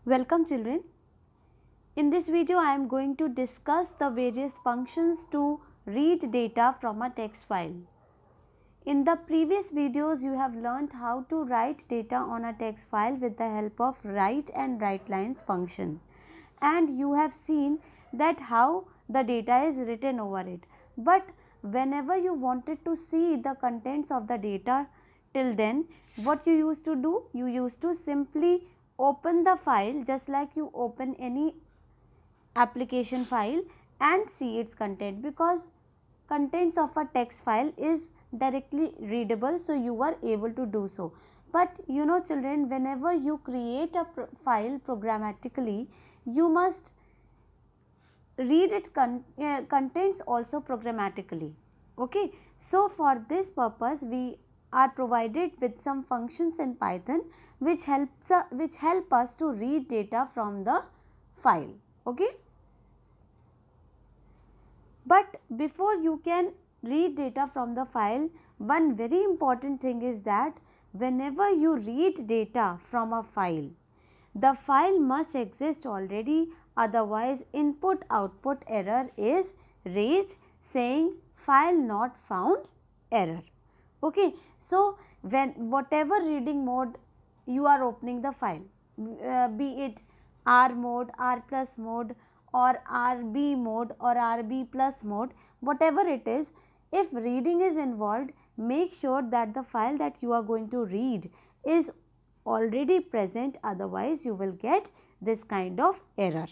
Welcome children. In this video I am going to discuss the various functions to read data from a text file. In the previous videos you have learnt how to write data on a text file with the help of write and writelines function, and you have seen that how the data is written over it. But whenever you wanted to see the contents of the data, till then what you used to do, you used to simply open the file just like you open any application file and see its content, because contents of a text file is directly readable, so you are able to do so. But you know children, whenever you create a file programmatically, you must read its contents also programmatically. Okay, so for this purpose we are provided with some functions in Python which help us to read data from the file. Okay, but before you can read data from the file, one very important thing is that whenever you read data from a file, the file must exist already, otherwise input output error is raised saying file not found error. Okay, so when whatever reading mode you are opening the file, be it R mode, R plus mode, or RB mode or RB plus mode, whatever it is, if reading is involved, make sure that the file that you are going to read is already present, otherwise you will get this kind of error.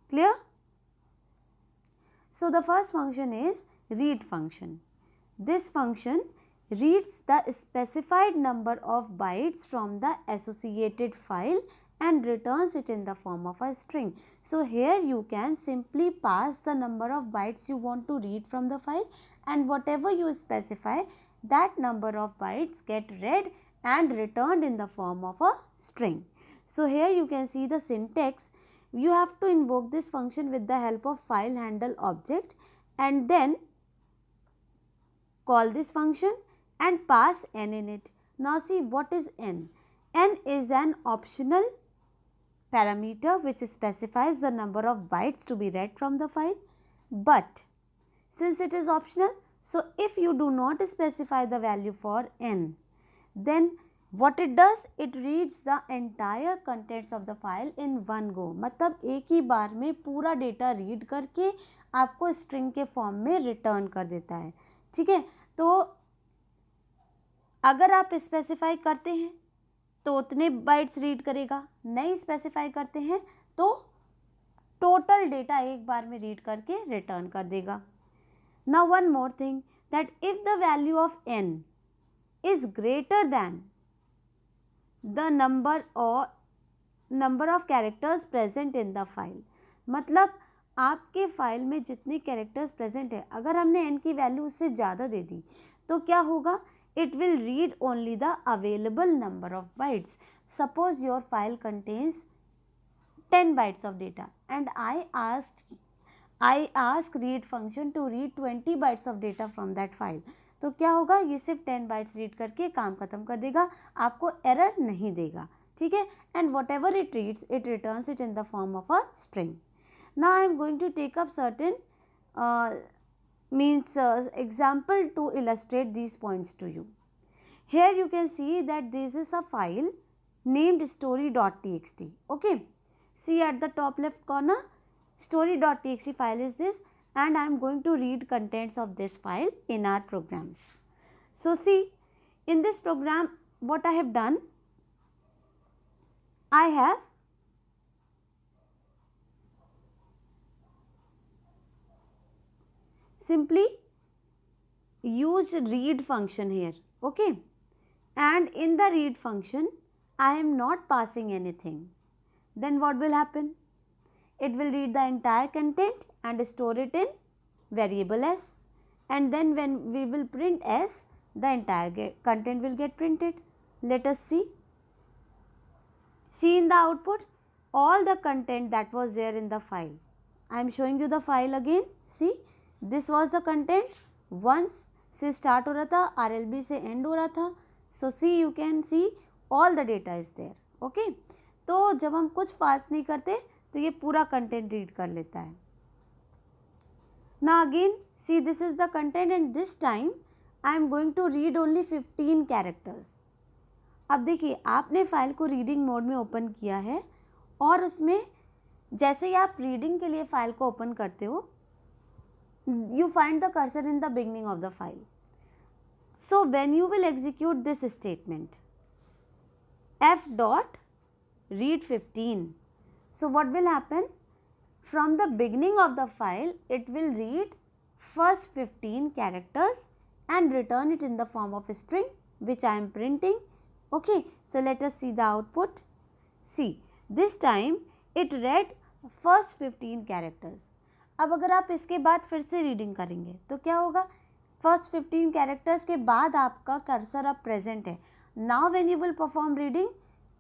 Clear? So the first function is read function. This function reads the specified number of bytes from the associated file and returns it in the form of a string. So here you can simply pass the number of bytes you want to read from the file, and whatever you specify, that number of bytes get read and returned in the form of a string. So here you can see the syntax. You have to invoke this function with the help of file handle object and then call this function and pass n in it. Now see, what is n? N is an optional parameter which specifies the number of bytes to be read from the file, but since it is optional, so if you do not specify the value for n, then what it does, it reads the entire contents of the file in one go. मतलब एक ही बार में पूरा data read करके आपको string के form में return कर देता है. ठीक है, तो अगर आप स्पेसिफाई करते हैं तो उतने बाइट्स रीड करेगा, नहीं स्पेसिफाई करते हैं तो टोटल डेटा एक बार में रीड करके रिटर्न कर देगा. Now one more thing, that if the value of n is greater than the number of characters present in the file, मतलब आपके फाइल में जितने कैरेक्टर्स प्रेजेंट है, अगर हमने n की वैल्यू उससे ज़्यादा दे दी तो क्या होगा, it will read only the available number of bytes. Suppose your file contains 10 bytes of data and I ask read function to read 20 bytes of data from that file. तो क्या होगा, ये सिर्फ 10 बाइट्स रीड करके काम खत्म कर देगा, आपको एरर नहीं देगा. ठीक है, and whatever it reads it returns it in the form of a string. Now I am going to take up certain example to illustrate these points to you. Here you can see that this is a file named story.txt. Okay, see at the top left corner, story.txt file is this, and I am going to read contents of this file in our programs. So see, in this program what I have done, I have simply used read function here. Okay, and in the read function I am not passing anything. Then what will happen? It will read the entire content and store it in variable s, and then when we will print s, the entire content will get printed. Let us see. See in the output all the content that was there in the file. I am showing you the file again. See, this was the content. once से start हो रहा था, RLB से end हो रहा था. So see, you can see all the data is there. Okay, तो जब हम कुछ पास नहीं करते तो ये पूरा कंटेंट रीड कर लेता है. Now again see, this is the content and this time I am going to read only 15 characters. अब देखिए आपने फाइल को रीडिंग मोड में ओपन किया है और उसमें जैसे ही आप रीडिंग के लिए फाइल को ओपन करते हो, you find the cursor in the beginning of the file. So when you will execute this statement, f dot read 15, so what will happen? From the beginning of the file, it will read first 15 characters and return it in the form of a string which I am printing. Okay, so let us see the output. See, this time it read first 15 characters. अब अगर आप इसके बाद फिर से reading करेंगे तो क्या होगा? फर्स्ट 15 कैरेक्टर्स के बाद आपका कर्सर अब प्रेजेंट है. Now when you will perform reading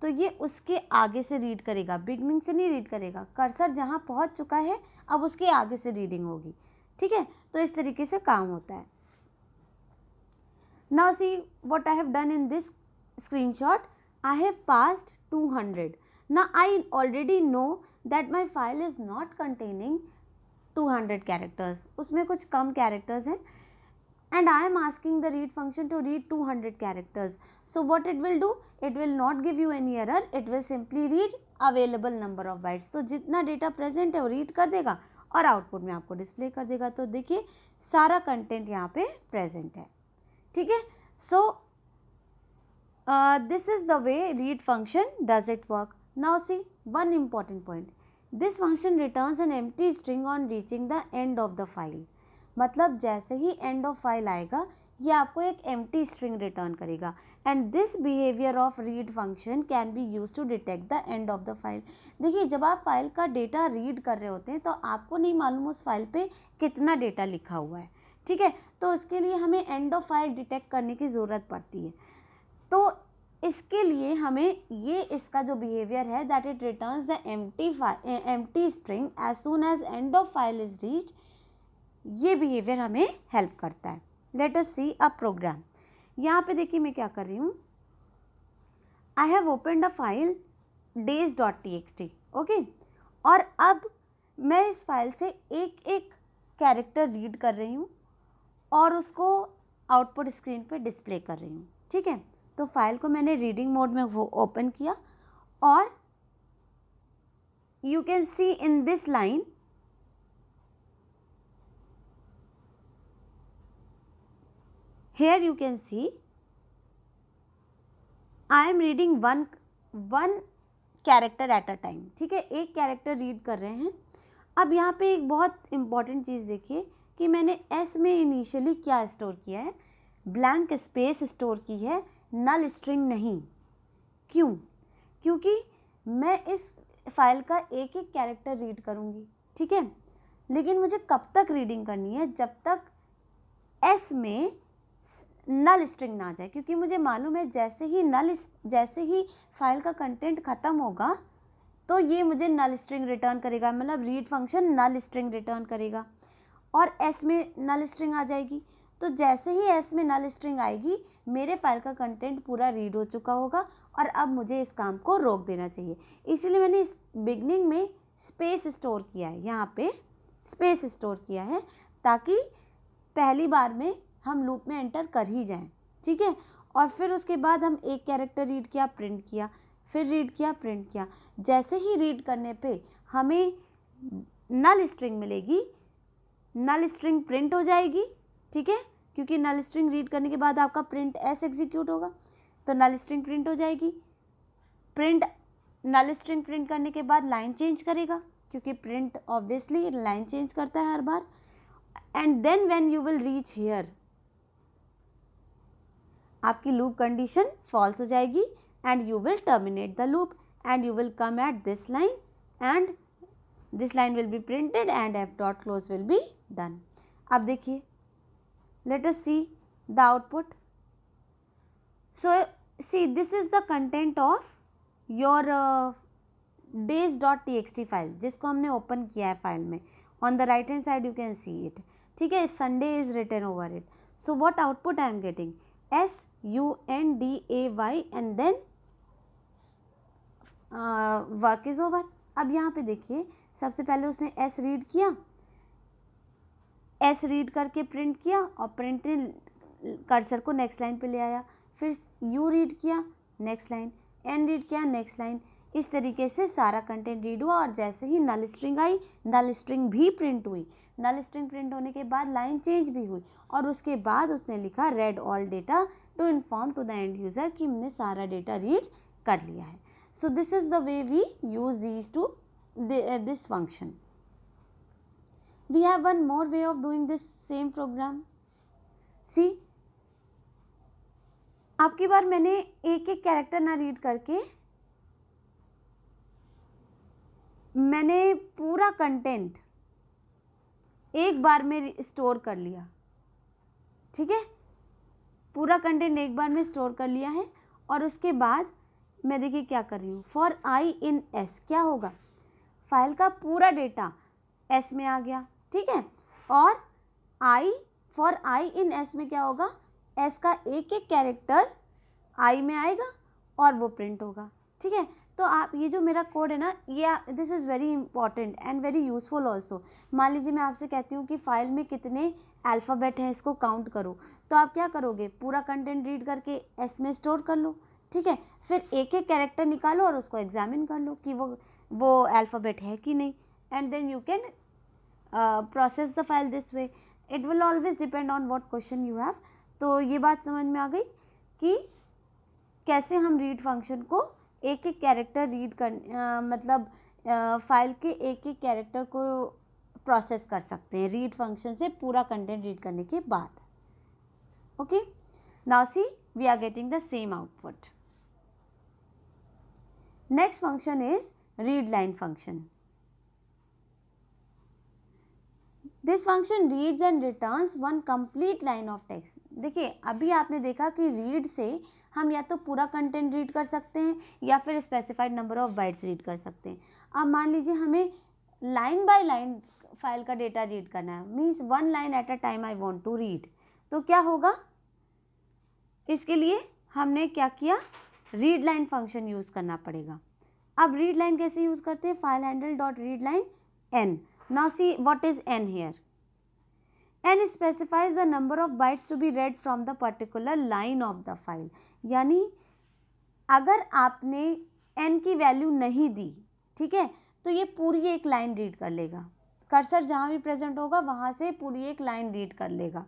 तो ये उसके आगे से रीड करेगा, बिगनिंग से नहीं रीड करेगा. कर्सर जहाँ पहुँच चुका है अब उसके आगे से रीडिंग होगी. ठीक है, तो इस तरीके से काम होता है. Now see what I have done in this screenshot. I have passed 200. Now I already know that my file is not containing 200 characters. उसमें कुछ कम characters हैं and I am asking the read function to read 200 characters. So what it will do? It will not give you any error. It will simply read available number of bytes. तो जितना data present है वो read कर देगा और output में आपको display कर देगा. तो देखिए सारा content यहाँ पे present है. ठीक है, so this is the way read function does it work. Now see one important point. This function returns an empty string on reaching the end of the file. मतलब जैसे ही end of file आएगा ये आपको एक empty string return करेगा. And this behavior of read function can be used to detect the end of the file. देखिए जब आप फाइल का डेटा रीड कर रहे होते हैं तो आपको नहीं मालूम उस फाइल पे कितना डेटा लिखा हुआ है. ठीक है, तो उसके लिए हमें end of file डिटेक्ट करने की ज़रूरत पड़ती है. तो इसके लिए हमें ये इसका जो बिहेवियर है that it returns the empty string as soon as end of file is reached, ये बिहेवियर हमें हेल्प करता है. Let us see a program. यहाँ पे देखिए मैं क्या कर रही हूँ. I have opened a file days.txt. Okay, और अब मैं इस फाइल से एक एक कैरेक्टर रीड कर रही हूँ और उसको आउटपुट स्क्रीन पे डिस्प्ले कर रही हूँ. ठीक है, तो फाइल को मैंने रीडिंग मोड में वो ओपन किया और you can C in this line here you can see I am reading one character at a time. ठीक है, एक कैरेक्टर रीड कर रहे हैं. अब यहाँ पे एक बहुत इंपॉर्टेंट चीज़ देखिए कि मैंने S में इनिशियली क्या स्टोर किया है, ब्लैंक स्पेस स्टोर की है, नल स्ट्रिंग नहीं. क्यों? क्योंकि मैं इस फाइल का एक एक कैरेक्टर रीड करूँगी. ठीक है, लेकिन मुझे कब तक रीडिंग करनी है? जब तक S में नल स्ट्रिंग ना आ जाए, क्योंकि मुझे मालूम है जैसे ही फाइल का कंटेंट ख़त्म होगा तो ये मुझे नल स्ट्रिंग रिटर्न करेगा. मतलब रीड फंक्शन नल स्ट्रिंग रिटर्न करेगा और S में नल स्ट्रिंग आ जाएगी. तो जैसे ही S में नल स्ट्रिंग आएगी मेरे फाइल का कंटेंट पूरा रीड हो चुका होगा और अब मुझे इस काम को रोक देना चाहिए. इसीलिए मैंने इस बिगनिंग में स्पेस स्टोर किया है, यहाँ पे स्पेस स्टोर किया है ताकि पहली बार में हम लूप में एंटर कर ही जाएं. ठीक है, और फिर उसके बाद हम एक कैरेक्टर रीड किया, प्रिंट किया, फिर रीड किया, प्रिंट किया. जैसे ही रीड करने पे हमें नल स्ट्रिंग मिलेगी, नल स्ट्रिंग प्रिंट हो जाएगी. ठीक है, क्योंकि नल स्ट्रिंग रीड करने के बाद आपका प्रिंट एस एग्जीक्यूट होगा तो नल स्ट्रिंग प्रिंट हो जाएगी. नल स्ट्रिंग प्रिंट करने के बाद लाइन चेंज करेगा क्योंकि प्रिंट ऑब्वियसली लाइन चेंज करता है हर बार. And then when you will reach here आपकी लूप कंडीशन फॉल्स हो जाएगी and you will terminate the loop and you will come at this line and this line will be printed and F dot close will be done. अब देखिए, let us see the output. So see, this is the content of your days.txt file जिसको हमने open किया है file में. On the right hand side you can see it. ठीक है, Sunday is written over it. So what output I am getting? SUNDAY and then work is over. अब यहाँ पे देखिए, सबसे पहले उसने एस रीड किया, एस रीड करके प्रिंट किया और प्रिंट ने कर्सर को नेक्स्ट लाइन पे ले आया, फिर यू रीड किया नेक्स्ट लाइन, एन रीड किया नेक्स्ट लाइन। इस तरीके से सारा कंटेंट रीड हुआ और जैसे ही नल स्ट्रिंग आई, नल स्ट्रिंग भी प्रिंट हुई। नल स्ट्रिंग प्रिंट होने के बाद लाइन चेंज भी हुई और उसके बाद उसने लिखा read all data to inform to the end user कि हमने सारा डेटा रीड कर लिया है। So this is the way we use these to this function. We have one more way of doing this same program. See, अब की बार मैंने एक एक कैरेक्टर ना रीड करके मैंने पूरा कंटेंट एक बार में स्टोर कर लिया। ठीक है, पूरा कंटेंट एक बार में स्टोर कर लिया है और उसके बाद मैं देखिए क्या कर रही हूँ, फॉर आई इन एस क्या होगा, फाइल का पूरा डेटा एस में आ गया। ठीक है, और I for I in S में क्या होगा, एस का एक एक कैरेक्टर आई में आएगा और वो प्रिंट होगा। ठीक है, तो आप ये जो मेरा कोड है ना, ये this is very important and very useful also. मान लीजिए मैं आपसे कहती हूँ कि फाइल में कितने अल्फ़ाबेट हैं इसको काउंट करो, तो आप क्या करोगे, पूरा कंटेंट रीड करके एस में स्टोर कर लो। ठीक है, फिर एक एक कैरेक्टर निकालो और उसको एग्जामिन कर लो कि वो अल्फ़ाबेट है कि नहीं, and then you can process the file this way. It will always depend on what question you have. तो ये बात समझ में आ गई कि कैसे हम रीड फंक्शन को एक एक कैरेक्टर रीड कर मतलब फाइल के एक एक कैरेक्टर को प्रोसेस कर सकते हैं रीड फंक्शन से पूरा कंटेंट रीड करने के बाद। Okay, now see we are getting the same output. Next function is read line function. This function reads and returns one complete line of text. देखिए, अभी आपने देखा कि रीड से हम या तो पूरा कंटेंट रीड कर सकते हैं या फिर specified number of bytes read कर सकते हैं। अब मान लीजिए हमें लाइन बाय लाइन फाइल का डेटा रीड करना है, means one line at a time I want to read, तो क्या होगा, इसके लिए हमने क्या किया, रीड लाइन फंक्शन यूज़ करना पड़ेगा। अब रीड लाइन कैसे यूज़ करते हैं, file handle dot read line n. Now see what is n here. n specifies the number of bytes to be read from the particular line of the file. यानी अगर आपने n की value नहीं दी, ठीक है, तो ये पूरी एक लाइन रीड कर लेगा, कर्सर जहाँ भी प्रेजेंट होगा वहाँ से पूरी एक लाइन रीड कर लेगा।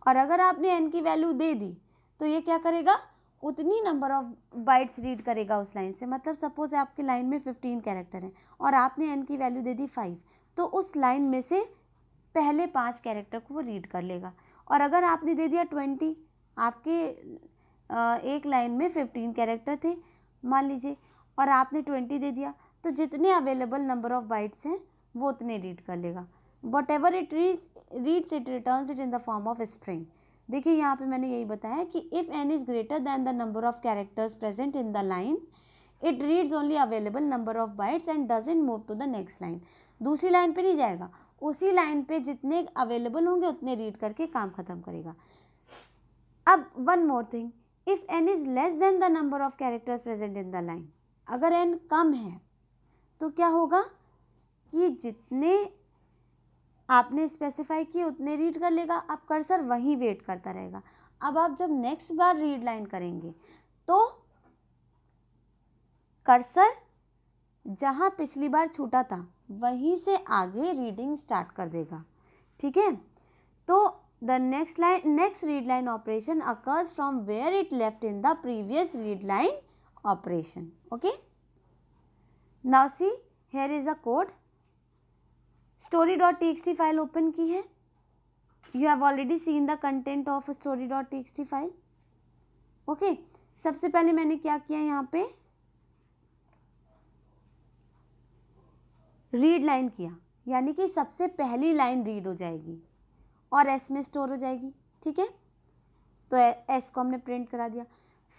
और अगर आपने n की वैल्यू दे दी तो ये क्या करेगा, उतनी नंबर ऑफ बाइट्स रीड करेगा उस लाइन से। मतलब सपोज आपकी लाइन में 15 कैरेक्टर हैं और आपने n की वैल्यू दे दी 5, तो उस लाइन में से पहले 5 कैरेक्टर को वो रीड कर लेगा। और अगर आपने दे दिया 20, आपके एक लाइन में 15 कैरेक्टर थे मान लीजिए, और आपने 20 दे दिया, तो जितने अवेलेबल नंबर ऑफ बाइट्स हैं वो उतने रीड कर लेगा। Whatever it reads it returns it in the form of string. देखिए यहाँ पे मैंने यही बताया कि if n is greater than the number of characters present in the line, it reads only available number of bytes and doesn't move to the next line. दूसरी line पे नहीं जाएगा, उसी लाइन पे जितने अवेलेबल होंगे उतने रीड करके काम खत्म करेगा। अब one more thing, if n is less than the number of characters present in the line, अगर n कम है तो क्या होगा कि जितने आपने स्पेसिफाई किए उतने रीड कर लेगा। अब कर्सर वहीं वेट करता रहेगा। अब आप जब नेक्स्ट बार रीड लाइन करेंगे तो कर्सर जहाँ पिछली बार छूटा था वहीं से आगे रीडिंग स्टार्ट कर देगा। ठीक है, तो the next read line operation occurs from where it left in the previous read line operation. Okay, now see here is a code. story.txt file open की है, you have already seen the content of story.txt file. Okay, सबसे पहले मैंने क्या किया, यहाँ पे read line किया, यानी कि सबसे पहली लाइन रीड हो जाएगी और एस में स्टोर हो जाएगी। ठीक है, तो एस को हमने प्रिंट करा दिया।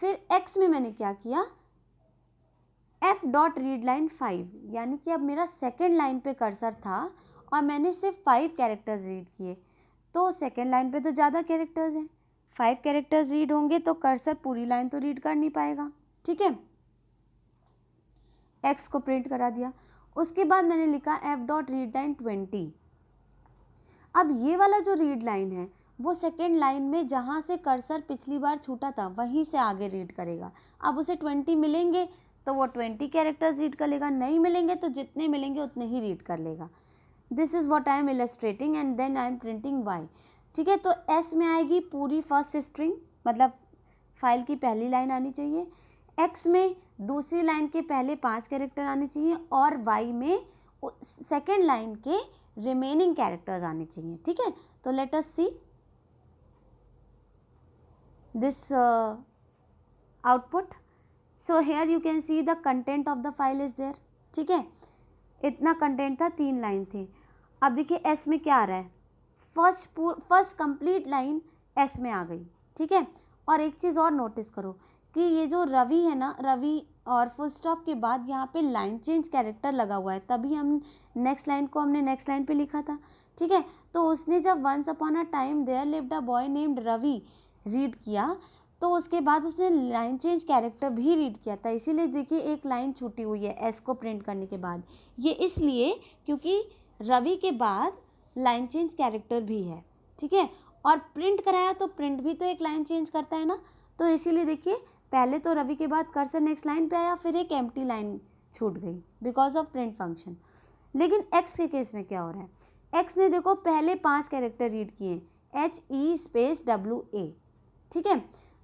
फिर एक्स में मैंने क्या किया, एफ डॉट रीड लाइन 5, यानी कि अब मेरा सेकेंड लाइन पे कर्सर था और मैंने सिर्फ 5 कैरेक्टर्स रीड किए, तो सेकेंड लाइन पे तो ज़्यादा कैरेक्टर्स हैं, 5 कैरेक्टर्स रीड होंगे तो कर्सर पूरी लाइन तो रीड कर नहीं पाएगा। ठीक है, x को प्रिंट करा दिया। उसके बाद मैंने लिखा f डॉट रीड लाइन 20। अब ये वाला जो रीड लाइन है वो सेकेंड लाइन में जहाँ से कर्सर पिछली बार छूटा था वहीं से आगे रीड करेगा। अब उसे 20 मिलेंगे तो वो 20 कैरेक्टर्स रीड कर लेगा, नहीं मिलेंगे तो जितने मिलेंगे उतने ही रीड कर लेगा। This is what I am illustrating and then I am printing y. ठीक है, तो एस में आएगी पूरी फर्स्ट स्ट्रिंग, मतलब फाइल की पहली लाइन आनी चाहिए। एक्स में दूसरी लाइन के पहले 5 कैरेक्टर आने चाहिए और वाई में सेकेंड लाइन के रिमेनिंग कैरेक्टर्स आने चाहिए। ठीक है, तो let us see this output. So here you can see the content of the file is there. ठीक है, इतना कंटेंट था, 3 लाइन थी। अब देखिए एस में क्या आ रहा है, फर्स्ट कंप्लीट लाइन एस में आ गई। ठीक है, और एक चीज़ और नोटिस करो कि ये जो रवि है ना, रवि और फुल स्टॉप के बाद यहाँ पे लाइन चेंज कैरेक्टर लगा हुआ है, तभी हम नेक्स्ट लाइन को हमने नेक्स्ट लाइन पे लिखा था। ठीक है, तो उसने जब once upon a time there lived a boy named Ravi read किया तो उसके बाद उसने लाइन चेंज कैरेक्टर भी रीड किया था, इसीलिए देखिए एक लाइन छूटी हुई है एस को प्रिंट करने के बाद। ये इसलिए क्योंकि रवि के बाद लाइन चेंज कैरेक्टर भी है। ठीक है, और प्रिंट कराया तो प्रिंट भी तो एक लाइन चेंज करता है ना, तो इसीलिए देखिए पहले तो रवि के बाद कर्सर नेक्स्ट लाइन पे आया, फिर एक एम्प्टी लाइन छूट गई बिकॉज ऑफ प्रिंट फंक्शन। लेकिन एक्स के केस में क्या हो रहा है, एक्स ने देखो पहले 5 कैरेक्टर रीड किए, HE स्पेस WA। ठीक है,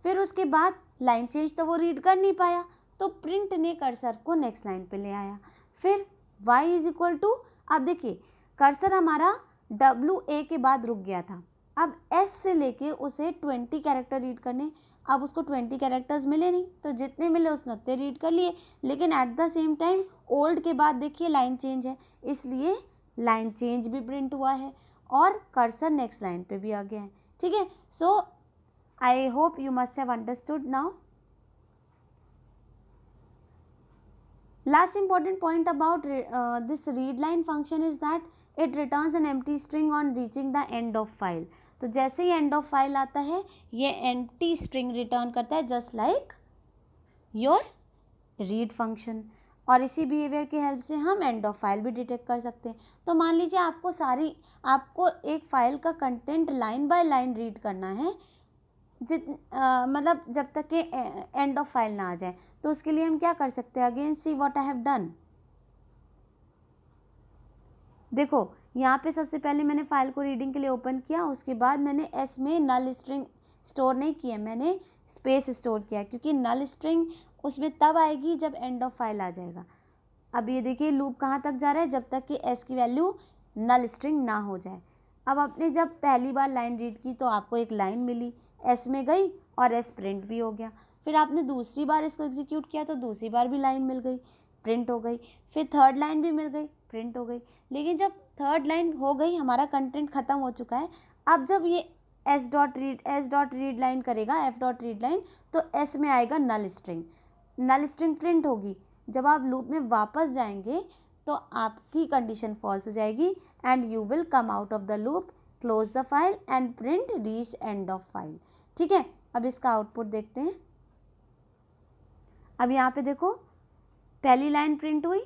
फिर उसके बाद लाइन चेंज तो वो रीड कर नहीं पाया, तो प्रिंट ने कर्सर को नेक्स्ट लाइन पे ले आया। फिर y इज इक्वल टू, अब देखिए कर्सर हमारा WA के बाद रुक गया था, अब S से लेके उसे 20 कैरेक्टर रीड करने। अब उसको 20 कैरेक्टर्स मिले नहीं, तो जितने मिले उसने उतने रीड कर लिए, लेकिन at the same time old के बाद देखिए लाइन चेंज है, इसलिए लाइन चेंज भी प्रिंट हुआ है और कर्सर नेक्स्ट लाइन पे भी आ गया है। ठीक है, सो I hope you must have understood now. Last important point about this read line function is that it returns an empty string on reaching the end of file. तो जैसे ही end of file आता है ये empty string return करता है just like your read function। और इसी behaviour की हेल्प से हम एंड ऑफ फाइल भी डिटेक्ट कर सकते हैं। तो मान लीजिए आपको एक फाइल का content line by line read करना है, मतलब जब तक कि एंड ऑफ फाइल ना आ जाए, तो उसके लिए हम क्या कर सकते हैं, again see what I have done. देखो यहाँ पे सबसे पहले मैंने फाइल को रीडिंग के लिए ओपन किया, उसके बाद मैंने एस में नल स्ट्रिंग स्टोर नहीं किया, मैंने स्पेस स्टोर किया, क्योंकि नल स्ट्रिंग उसमें तब आएगी जब एंड ऑफ फाइल आ जाएगा। अब ये देखिए लूप कहाँ तक जा रहा है, जब तक कि एस की वैल्यू नल स्ट्रिंग ना हो जाए। अब आपने जब पहली बार लाइन रीड की तो आपको एक लाइन मिली, एस में गई और एस प्रिंट भी हो गया। फिर आपने दूसरी बार इसको एग्जीक्यूट किया तो दूसरी बार भी लाइन मिल गई, प्रिंट हो गई। फिर थर्ड लाइन भी मिल गई, प्रिंट हो गई। लेकिन जब थर्ड लाइन हो गई, हमारा कंटेंट ख़त्म हो चुका है, अब जब ये एस डॉट रीड लाइन करेगा, एफ डॉट रीड लाइन, तो एस में आएगा नल स्ट्रिंग प्रिंट होगी। जब आप लूप में वापस जाएंगे तो आपकी कंडीशन फॉल्स हो जाएगी and you will come out of the loop, close the file and print reach and of file. ठीक है, अब इसका आउटपुट देखते हैं। अब यहाँ पे देखो पहली लाइन प्रिंट हुई।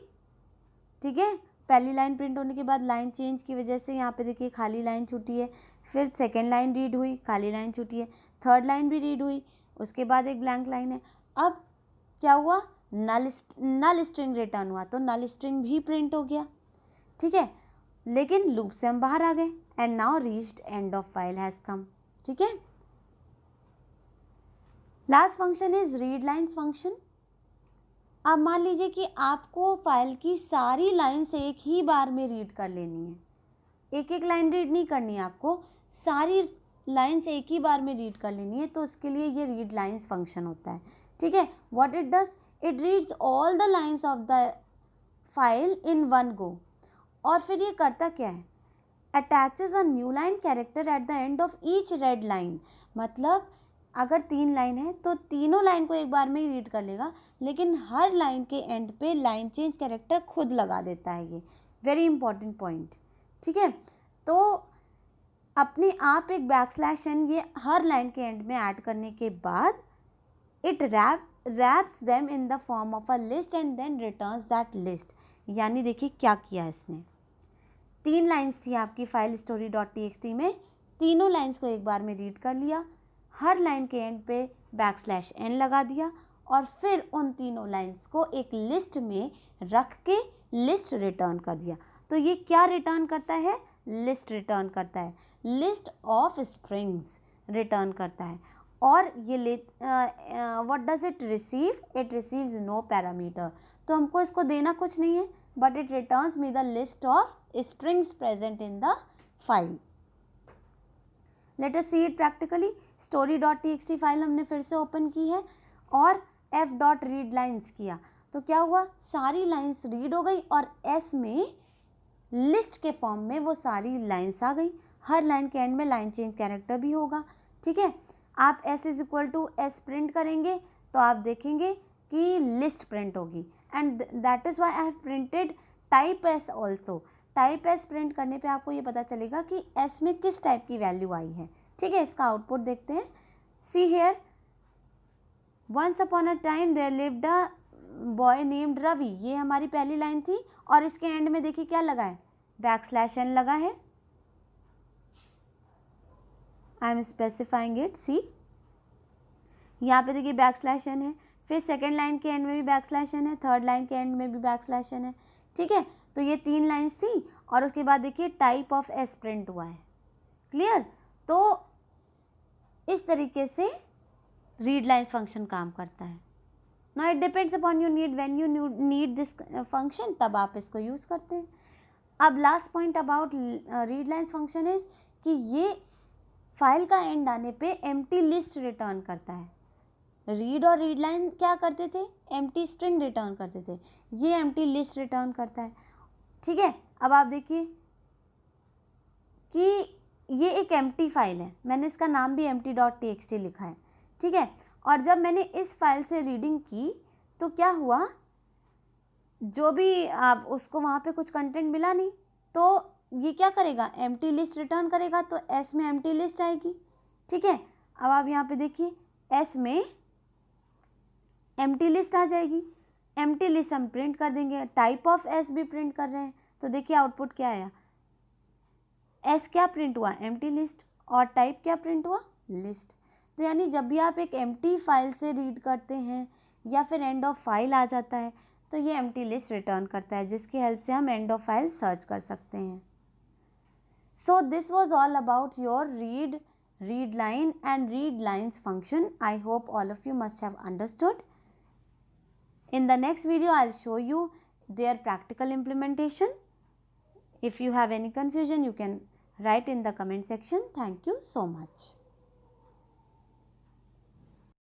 ठीक है, पहली लाइन प्रिंट होने के बाद लाइन चेंज की वजह से यहाँ पे देखिए खाली लाइन छूटी है। फिर सेकेंड लाइन रीड हुई, खाली लाइन छूटी है। थर्ड लाइन भी रीड हुई, उसके बाद एक ब्लैंक लाइन है। अब क्या हुआ, नल स्ट्रिंग रिटर्न हुआ, तो नल स्ट्रिंग भी प्रिंट हो गया। ठीक है, लेकिन लूप से हम बाहर आ गए and now reached and of file has come. ठीक है, last function is read lines function. अब मान लीजिए कि आपको फाइल की सारी लाइन्स एक ही बार में रीड कर लेनी है, एक एक लाइन रीड नहीं करनी है, आपको सारी लाइन्स एक ही बार में रीड कर लेनी है, तो उसके लिए ये रीड लाइन्स फंक्शन होता है। ठीक है, what it does, it reads all the lines of the file in one go. और फिर ये करता क्या है, attaches a new line character at the end of each red line. मतलब अगर 3 लाइन है तो तीनों लाइन को एक बार में ही रीड कर लेगा, लेकिन हर लाइन के एंड पे लाइन चेंज कैरेक्टर खुद लगा देता है। ये वेरी इंपॉर्टेंट पॉइंट। ठीक है, तो अपने आप एक बैकस्लैश एन ये हर लाइन के एंड में ऐड करने के बाद it wrap wraps them in the form of a list and then returns that list. यानी देखिए क्या किया इसने, 3 लाइन्स थी आपकी फाइल story.txt में, तीनों लाइन्स को एक बार में रीड कर लिया, हर लाइन के एंड पे \n लगा दिया और फिर उन तीनों लाइन्स को एक लिस्ट में रख के लिस्ट रिटर्न कर दिया। तो ये क्या रिटर्न करता है, लिस्ट रिटर्न करता है, लिस्ट ऑफ स्ट्रिंग्स रिटर्न करता है। और ये what does it receive, it receives no parameter. तो हमको इसको देना कुछ नहीं है, but it returns me the list of strings present in the file. Let us see it practically. story.txt file हमने फिर से ओपन की है और f.readlines किया, तो क्या हुआ, सारी लाइन्स रीड हो गई और s में लिस्ट के फॉर्म में वो सारी लाइन्स आ गई। हर लाइन के एंड में लाइन चेंज कैरेक्टर भी होगा, ठीक है। आप s is equal to s print करेंगे तो आप देखेंगे कि लिस्ट प्रिंट होगी, and that is why I have printed type s also. Type s print करने पे आपको ये पता चलेगा कि s में किस टाइप की वैल्यू आई है, ठीक है। इसका आउटपुट देखते हैं। See here, once upon a time there lived a boy named Ravi, ये हमारी पहली लाइन थी और इसके एंड में देखिए क्या लगा है, \n लगा है। आई एम स्पेसिफाइंग इट, सी यहाँ पे देखिए \n है, फिर सेकेंड लाइन के एंड में भी \n है, थर्ड लाइन के एंड में भी \n है, ठीक है। तो ये 3 लाइन्स थी और उसके बाद देखिए टाइप ऑफ s प्रिंट हुआ है, क्लियर। तो इस तरीके से रीड लाइन्स फंक्शन काम करता है। Now it depends upon your need, when you need this function तब आप इसको यूज़ करते हैं। अब last point about read lines function is कि ये फाइल का एंड आने पे एम्प्टी लिस्ट रिटर्न करता है। रीड और रीड लाइन क्या करते थे, एम्प्टी स्ट्रिंग रिटर्न करते थे, ये एम्प्टी लिस्ट रिटर्न करता है, ठीक है। अब आप देखिए कि ये एक एम्प्टी फाइल है, मैंने इसका नाम भी empty.txt लिखा है, ठीक है। और जब मैंने इस फाइल से रीडिंग की तो क्या हुआ, जो भी आप उसको वहाँ पे कुछ कंटेंट मिला नहीं, तो ये क्या करेगा, एम्प्टी लिस्ट रिटर्न करेगा, तो s में एम्प्टी लिस्ट आएगी, ठीक है। अब आप यहाँ पे देखिए s में एम्प्टी लिस्ट आ जाएगी, एम्प्टी लिस्ट हम प्रिंट कर देंगे, टाइप ऑफ s भी प्रिंट कर रहे हैं, तो देखिए आउटपुट क्या आया, s क्या प्रिंट हुआ, एम्प्टी लिस्ट, और टाइप क्या प्रिंट हुआ, लिस्ट। तो यानी जब भी आप एक एम्प्टी फाइल से रीड करते हैं या फिर एंड ऑफ फाइल आ जाता है तो ये एम्प्टी लिस्ट रिटर्न करता है, जिसकी हेल्प से हम एंड ऑफ फाइल सर्च कर सकते हैं। So this was all about your read, read line and read lines function. I hope all of you must have understood. In the next video I'll show you their practical implementation. If you have any confusion you can write in the comment section. Thank you so much.